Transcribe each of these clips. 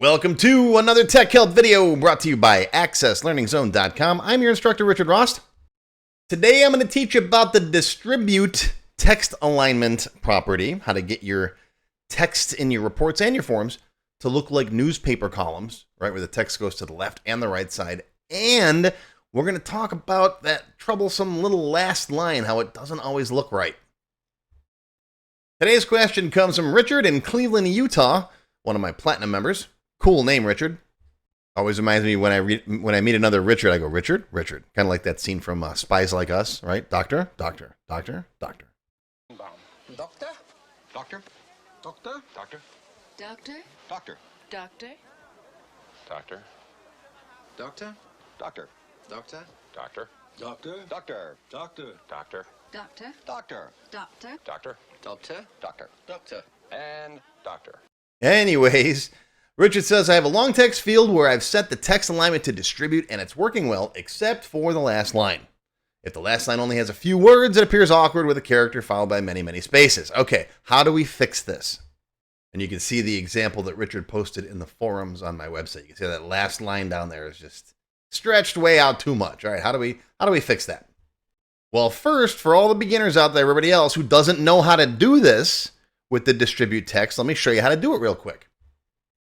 Welcome to another Tech Help video brought to you by AccessLearningZone.com. I'm your instructor, Richard Rost. Today I'm going to teach you about the distribute text alignment property, how to get your text in your reports and your forms to look like newspaper columns, right, where the text goes to the left and the right side. And we're going to talk about that troublesome little last line, how it doesn't always look right. Today's question comes from Richard in Cleveland, Utah, one of my platinum members. Cool name, Richard. Always reminds me when I meet another Richard, I go, Richard. Kind of like that scene from Spies Like Us, right? Doctor. Doctor? Doctor? Doctor? Doctor? Doctor? Doctor? Doctor? Doctor? Doctor? Doctor? Doctor? Doctor? Doctor? Doctor? Doctor? Doctor? Doctor? Doctor? Doctor? Doctor, Doctor? doctor, Doctor? Doctor? Doctor? Doctor? And doctor. Anyways, Richard says, I have a long text field where I've set the text alignment to distribute and it's working well, except for the last line. If the last line only has a few words, it appears awkward with a character followed by many, many spaces. Okay, how do we fix this? And you can see the example that Richard posted in the forums on my website. You can see that last line down there is just stretched way out too much. All right, how do we fix that? Well, first, for all the beginners out there, everybody else who doesn't know how to do this with the distribute text, let me show you how to do it real quick.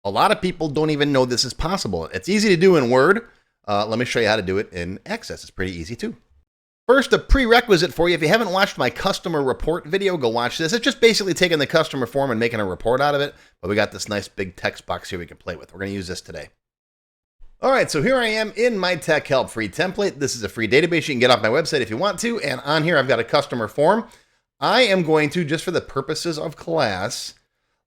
A lot of people don't even know this is possible. It's easy to do in Word. Let me show you how to do it in Access. It's pretty easy too. First, a prerequisite for you. If you haven't watched my customer report video, go watch this. It's just basically taking the customer form and making a report out of it. But we got this nice big text box here we can play with. We're going to use this today. All right, so here I am in my Tech Help free template. This is a free database. You can get off my website if you want to. And on here, I've got a customer form. I am going to, just for the purposes of class,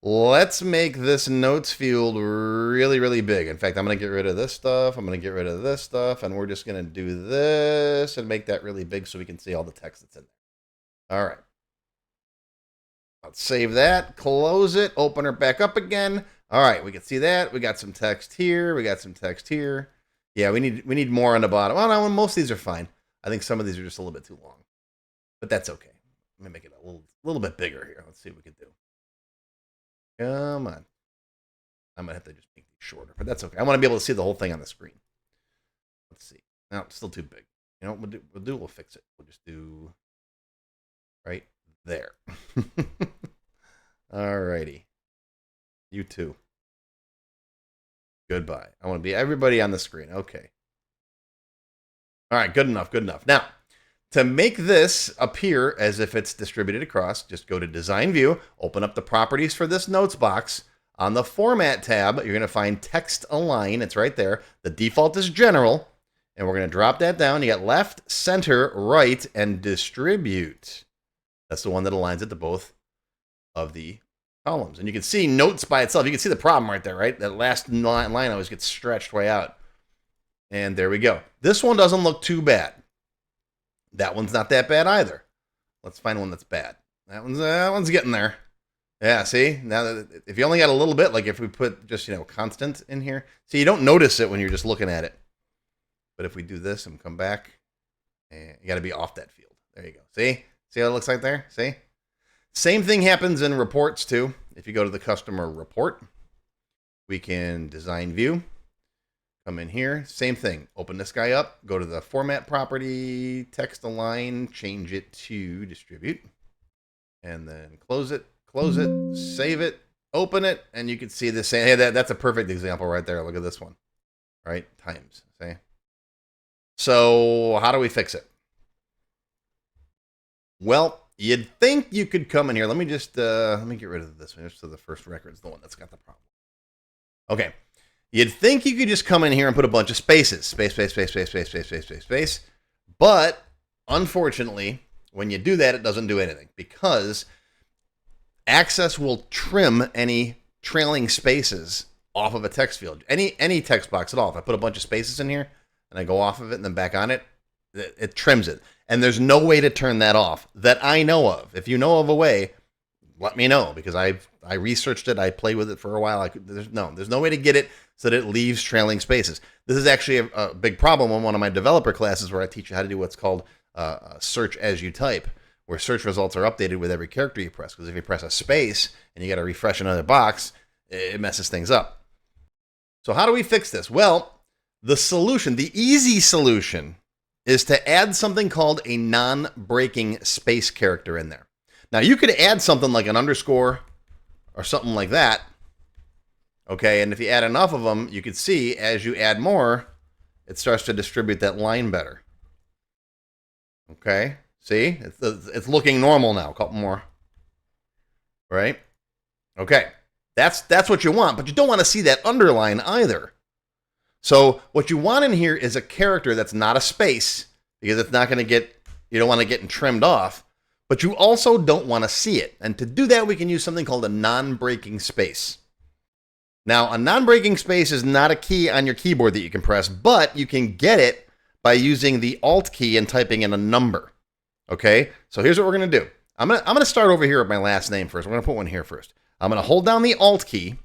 let's make this notes field really, really big. In fact, I'm going to get rid of this stuff. I'm going to get rid of this stuff. And we're just going to do this and make that really big so we can see all the text that's in there. All right. Let's save that, close it, open her back up again. All right, we can see that. We got some text here. We got some text here. Yeah, we need more on the bottom. Well, no, most of these are fine. I think some of these are just a little bit too long. But that's okay. Let me make it a little bit bigger here. Let's see what we can do. Come on. I'm going to have to just make these shorter, but that's okay. I want to be able to see the whole thing on the screen. Let's see. No, it's still too big. You know what we'll fix it. We'll just do right there. All righty. You too. Goodbye. I want to be everybody on the screen. Okay. All right, good enough, good enough. Now, to make this appear as if it's distributed across, just go to Design View, open up the properties for this notes box. On the Format tab, you're going to find Text Align. It's right there. The default is General, and we're going to drop that down. You got Left, Center, Right, and Distribute. That's the one that aligns it to both of the columns. And you can see notes by itself. You can see the problem right there, right? That last line always gets stretched way out. And there we go. This one doesn't look too bad. That one's not that bad either. Let's find one that's bad. That one's getting there. Yeah, see? Now, that if you only got a little bit, like if we put just, constant in here. See, you don't notice it when you're just looking at it. But if we do this and come back, and you got to be off that field. There you go. See? See how it looks like there? See? Same thing happens in reports too. If you go to the customer report, we can design view, come in here, same thing. Open this guy up, go to the format property, text align, change it to distribute, and then close it, save it, open it, and you can see this. Hey, that's a perfect example right there. Look at this one, right? Times, see? So how do we fix it? Well, you'd think you could come in here. Let me just, let me get rid of this one. So the first record is the one that's got the problem. Okay. You'd think you could just come in here and put a bunch of spaces. Space. But unfortunately, when you do that, it doesn't do anything because Access will trim any trailing spaces off of a text field. Any text box at all. If I put a bunch of spaces in here and I go off of it and then back on it, it trims it. And there's no way to turn that off that I know of. If you know of a way, let me know because I researched it. I played with it for a while. There's no way to get it so that it leaves trailing spaces. This is actually a big problem on one of my developer classes where I teach you how to do what's called search as you type, where search results are updated with every character you press. Because if you press a space and you got to refresh another box, it messes things up. So how do we fix this? Well, the solution, the easy solution, is to add something called a non-breaking space character in there. Now, you could add something like an underscore or something like that. Okay, and if you add enough of them, you could see as you add more, it starts to distribute that line better. Okay, see? It's looking normal now. A couple more. Right? Okay, that's what you want, but you don't want to see that underline either. So what you want in here is a character that's not a space, because it's not going to get, you don't want to get trimmed off, but you also don't want to see it. And to do that, we can use something called a non-breaking space. Now, a non-breaking space is not a key on your keyboard that you can press, but you can get it by using the Alt key and typing in a number. Okay, so here's what we're going to do. I'm gonna start over here with my last name first. We're going to put one here first. I'm going to hold down the Alt key,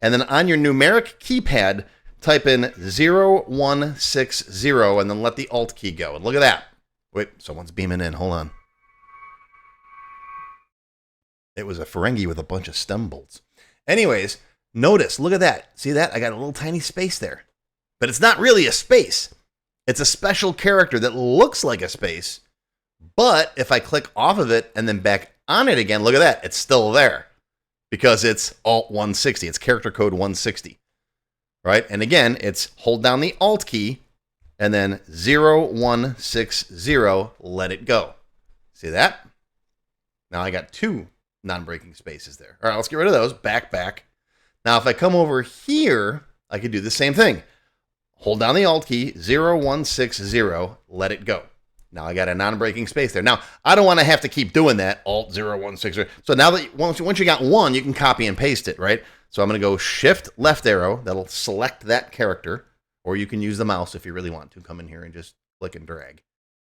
and then on your numeric keypad, type in 0160, and then let the Alt key go. And look at that. Wait, someone's beaming in. Hold on. It was a Ferengi with a bunch of stem bolts. Anyways, notice, look at that. See that? I got a little tiny space there. But it's not really a space. It's a special character that looks like a space. But if I click off of it and then back on it again, look at that. It's still there. Because it's Alt 160. It's character code 160. Right? And again, it's hold down the Alt key and then 0160, let it go. See that? Now I got two non-breaking spaces there. All right, let's get rid of those. Back. Now if I come over here, I could do the same thing. Hold down the Alt key, 0160, let it go. Now I got a non-breaking space there. Now, I don't want to have to keep doing that, Alt 0160. So now that once you got one, you can copy and paste it, right? So I'm going to go Shift left arrow. That'll select that character. Or you can use the mouse if you really want to. Come in here and just click and drag.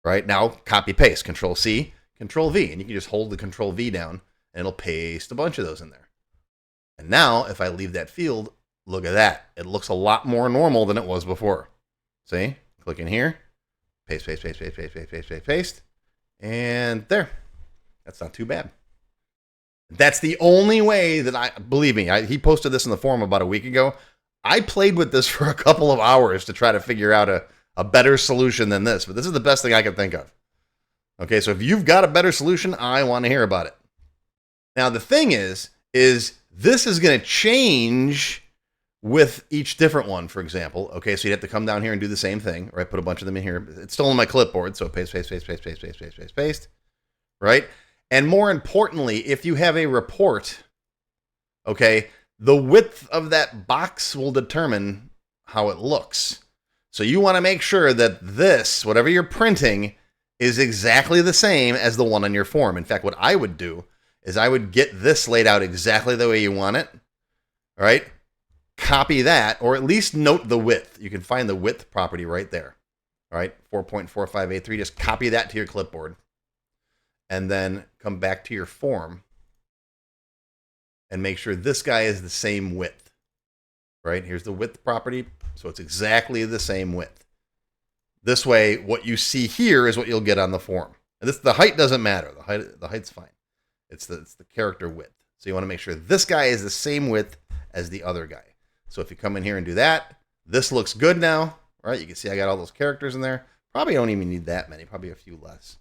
Right? Now, copy paste. Control C, Control V. And you can just hold the Control V down and it'll paste a bunch of those in there. And now, if I leave that field, look at that. It looks a lot more normal than it was before. See? Click in here. Paste. And there. That's not too bad. That's the only way that believe me, he posted this in the forum about a week ago. I played with this for a couple of hours to try to figure out a better solution than this, but this is the best thing I could think of. Okay, so if you've got a better solution, I want to hear about it. Now, the thing is this is going to change with each different one, for example. Okay, so you'd have to come down here and do the same thing, right? Put a bunch of them in here. It's still on my clipboard, so paste, right? And more importantly, if you have a report, okay, the width of that box will determine how it looks. So you want to make sure that this, whatever you're printing, is exactly the same as the one on your form. In fact, what I would do is I would get this laid out exactly the way you want it, all right? Copy that, or at least note the width. You can find the width property right there, all right? 4.4583, just copy that to your clipboard. And then come back to your form and make sure this guy is the same width, right? Here's the width property, so it's exactly the same width. This way, what you see here is what you'll get on the form. And the height doesn't matter. The height's fine. It's the character width. So you want to make sure this guy is the same width as the other guy. So if you come in here and do that, this looks good now, right? You can see I got all those characters in there. Probably don't even need that many, probably a few less.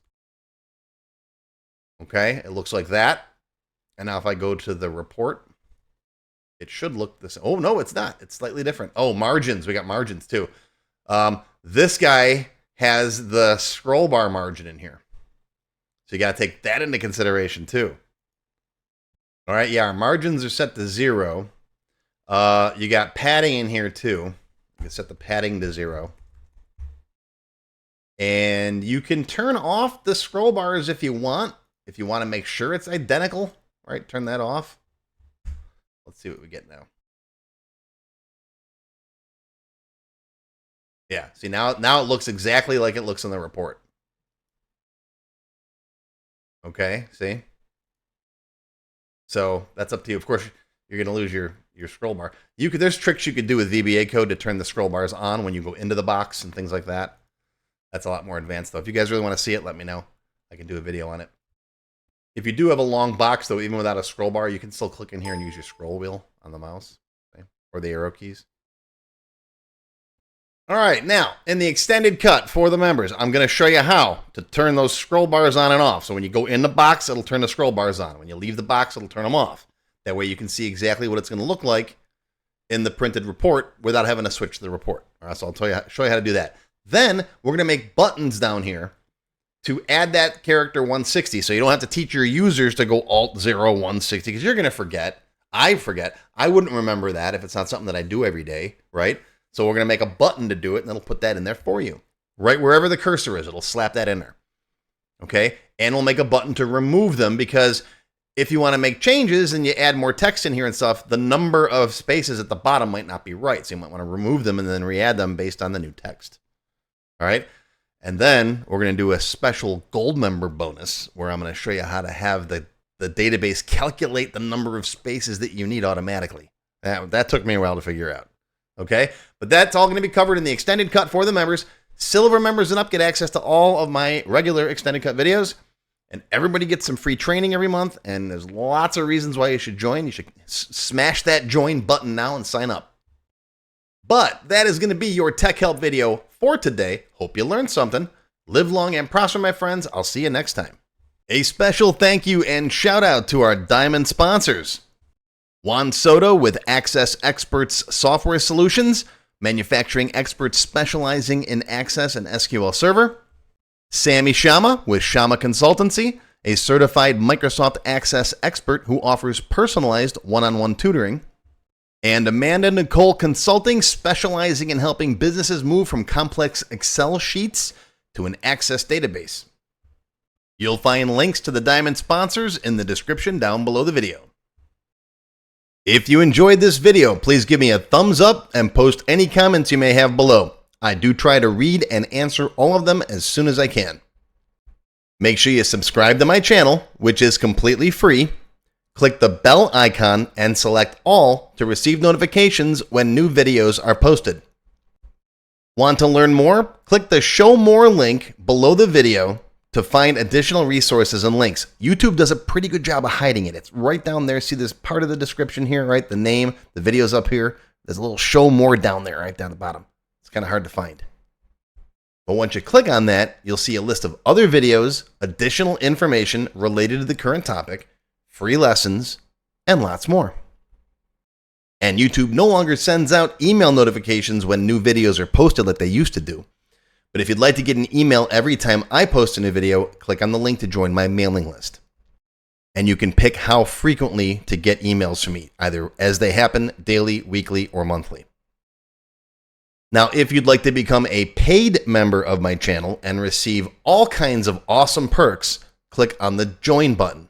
Okay, it looks like that. And now if I go to the report, it should look the same. Oh, no, it's not. It's slightly different. Oh, margins. We got margins too. This guy has the scroll bar margin in here. So you got to take that into consideration too. All right, yeah, our margins are set to 0. You got padding in here too. You can set the padding to 0. And you can turn off the scroll bars if you want. If you want to make sure it's identical, right? Turn that off. Let's see what we get now. Yeah, see now it looks exactly like it looks in the report. Okay, see? So that's up to you. Of course, you're going to lose your scroll bar. There's tricks you could do with VBA code to turn the scroll bars on when you go into the box and things like that. That's a lot more advanced, though. If you guys really want to see it, let me know. I can do a video on it. If you do have a long box, though, even without a scroll bar, you can still click in here and use your scroll wheel on the mouse, okay? Or the arrow keys. All right, now in the extended cut for the members, I'm going to show you how to turn those scroll bars on and off. So when you go in the box, it'll turn the scroll bars on. When you leave the box, it'll turn them off. That way you can see exactly what it's going to look like in the printed report without having to switch to the report. All right, so I'll show you how to do that. Then we're going to make buttons down here to add that character 160. So you don't have to teach your users to go Alt 0 160 because you're going to forget. I forget. I wouldn't remember that if it's not something that I do every day, right? So we're going to make a button to do it, and it'll put that in there for you. Right wherever the cursor is, it'll slap that in there. Okay? And we'll make a button to remove them because if you want to make changes and you add more text in here and stuff, the number of spaces at the bottom might not be right. So you might want to remove them and then re-add them based on the new text. All right? And then we're going to do a special gold member bonus where I'm going to show you how to have the database calculate the number of spaces that you need automatically. That took me a while to figure out. Okay? But that's all going to be covered in the extended cut for the members. Silver members and up get access to all of my regular extended cut videos. And everybody gets some free training every month. And there's lots of reasons why you should join. You should smash that join button now and sign up. But that is going to be your tech help video for today. Hope you learned something. Live long and prosper, my friends. I'll see you next time. A special thank you and shout out to our diamond sponsors. Juan Soto with Access Experts Software Solutions, manufacturing experts specializing in Access and SQL Server. Sammy Shama with Shama Consultancy, a certified Microsoft Access expert who offers personalized one-on-one tutoring. And Amanda Nicole Consulting, specializing in helping businesses move from complex Excel sheets to an Access database. You'll find links to the diamond sponsors in the description down below the video. If you enjoyed this video, please give me a thumbs up and post any comments you may have below. I do try to read and answer all of them as soon as I can. Make sure you subscribe to my channel, which is completely free. Click the bell icon and select all to receive notifications when new videos are posted. Want to learn more? Click the Show More link below the video to find additional resources and links. YouTube does a pretty good job of hiding it. It's right down there. See this part of the description here, right? The name, the video's up here. There's a little Show More down there, right down the bottom. It's kind of hard to find. But once you click on that, you'll see a list of other videos, additional information related to the current topic, free lessons, and lots more. And YouTube no longer sends out email notifications when new videos are posted like they used to do. But if you'd like to get an email every time I post a new video, click on the link to join my mailing list. And you can pick how frequently to get emails from me, either as they happen, daily, weekly, or monthly. Now, if you'd like to become a paid member of my channel and receive all kinds of awesome perks, click on the Join button.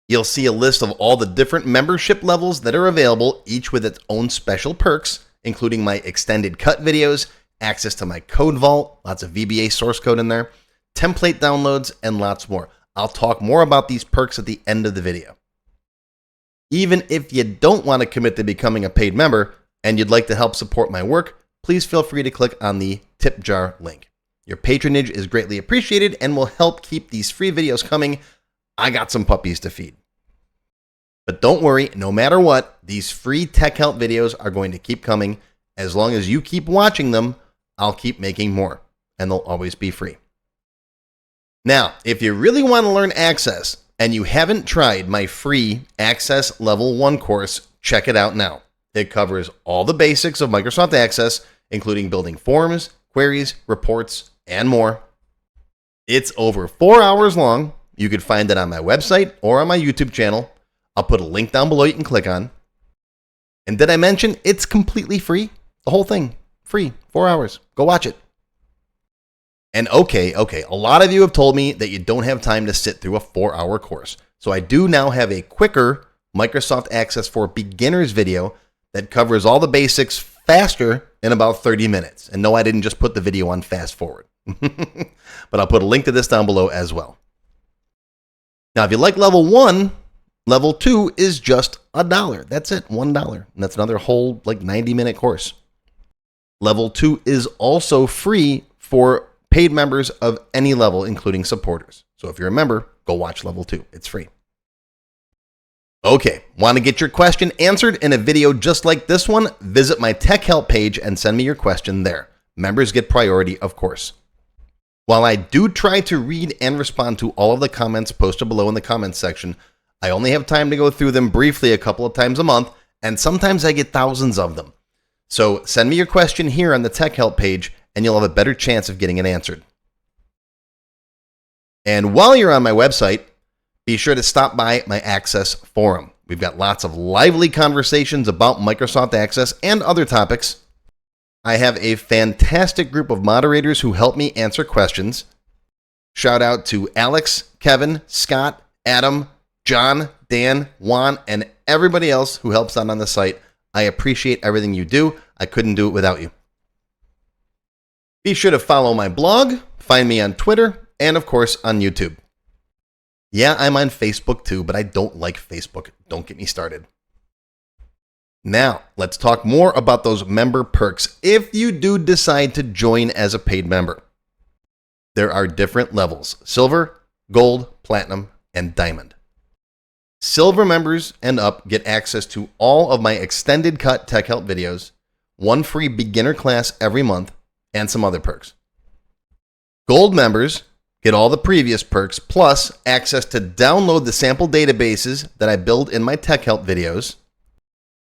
You'll see a list of all the different membership levels that are available, each with its own special perks, including my extended cut videos, access to my code vault, lots of VBA source code in there, template downloads, and lots more. I'll talk more about these perks at the end of the video. Even if you don't want to commit to becoming a paid member and you'd like to help support my work, please feel free to click on the tip jar link. Your patronage is greatly appreciated and will help keep these free videos coming. I got some puppies to feed. But don't worry, no matter what, these free tech help videos are going to keep coming. As long as you keep watching them, I'll keep making more, and they'll always be free. Now, if you really want to learn Access and you haven't tried my free Access Level 1 course, check it out now. It covers all the basics of Microsoft Access, including building forms, queries, reports, and more. It's over 4 hours long. You can find it on my website or on my YouTube channel. I'll put a link down below you can click on. And did I mention it's completely free? The whole thing, free, 4 hours. Go watch it. And okay, a lot of you have told me that you don't have time to sit through a 4-hour course. So I do now have a quicker Microsoft Access for Beginners video that covers all the basics faster in about 30 minutes. And no, I didn't just put the video on fast forward. But I'll put a link to this down below as well. Now, if you like level 1, level 2 is just $1. That's it, $1. And that's another whole 90-minute course. Level 2 is also free for paid members of any level, including supporters. So if you're a member, go watch level 2. It's free. Okay, want to get your question answered in a video just like this one? Visit my tech help page and send me your question there. Members get priority, of course. While I do try to read and respond to all of the comments posted below in the comments section, I only have time to go through them briefly a couple of times a month, and sometimes I get thousands of them. So send me your question here on the tech help page, and you'll have a better chance of getting it answered. And while you're on my website, be sure to stop by my Access forum. We've got lots of lively conversations about Microsoft Access and other topics. I have a fantastic group of moderators who help me answer questions. Shout out to Alex, Kevin, Scott, Adam, John, Dan, Juan, and everybody else who helps out on the site. I appreciate everything you do. I couldn't do it without you. Be sure to follow my blog, find me on Twitter, and of course on YouTube. Yeah, I'm on Facebook too, but I don't like Facebook. Don't get me started. Now, let's talk more about those member perks if you do decide to join as a paid member. There are different levels: silver, gold, platinum, and diamond. Silver members and up get access to all of my extended cut tech help videos, one free beginner class every month, and some other perks. Gold members get all the previous perks, plus access to download the sample databases that I build in my tech help videos,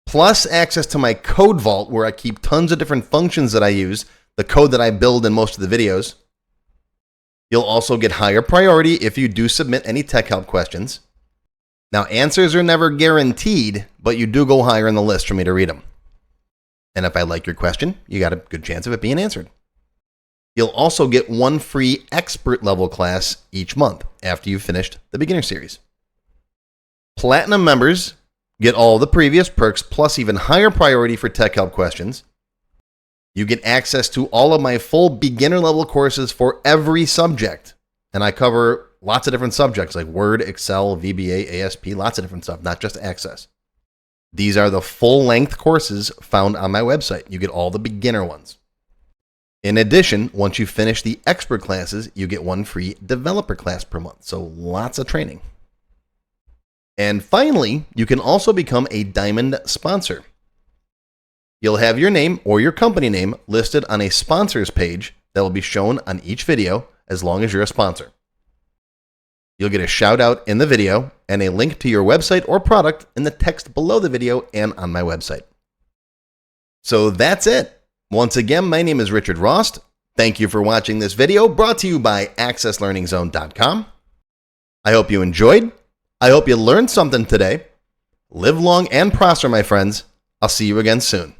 plus access to my code vault where I keep tons of different functions that I use, the code that I build in most of the videos. You'll also get higher priority if you do submit any tech help questions. Now, answers are never guaranteed, but you do go higher in the list for me to read them. And if I like your question, you got a good chance of it being answered. You'll also get one free expert level class each month after you've finished the beginner series. Platinum members get all the previous perks plus even higher priority for tech help questions. You get access to all of my full beginner level courses for every subject. And I cover lots of different subjects like Word, Excel, VBA, ASP, lots of different stuff, not just Access. These are the full length courses found on my website. You get all the beginner ones. In addition, once you finish the expert classes, you get one free developer class per month. So lots of training. And finally, you can also become a diamond sponsor. You'll have your name or your company name listed on a sponsors page that will be shown on each video as long as you're a sponsor. You'll get a shout out in the video and a link to your website or product in the text below the video and on my website. So that's it. Once again, my name is Richard Rost. Thank you for watching this video brought to you by AccessLearningZone.com. I hope you enjoyed. I hope you learned something today. Live long and prosper, my friends. I'll see you again soon.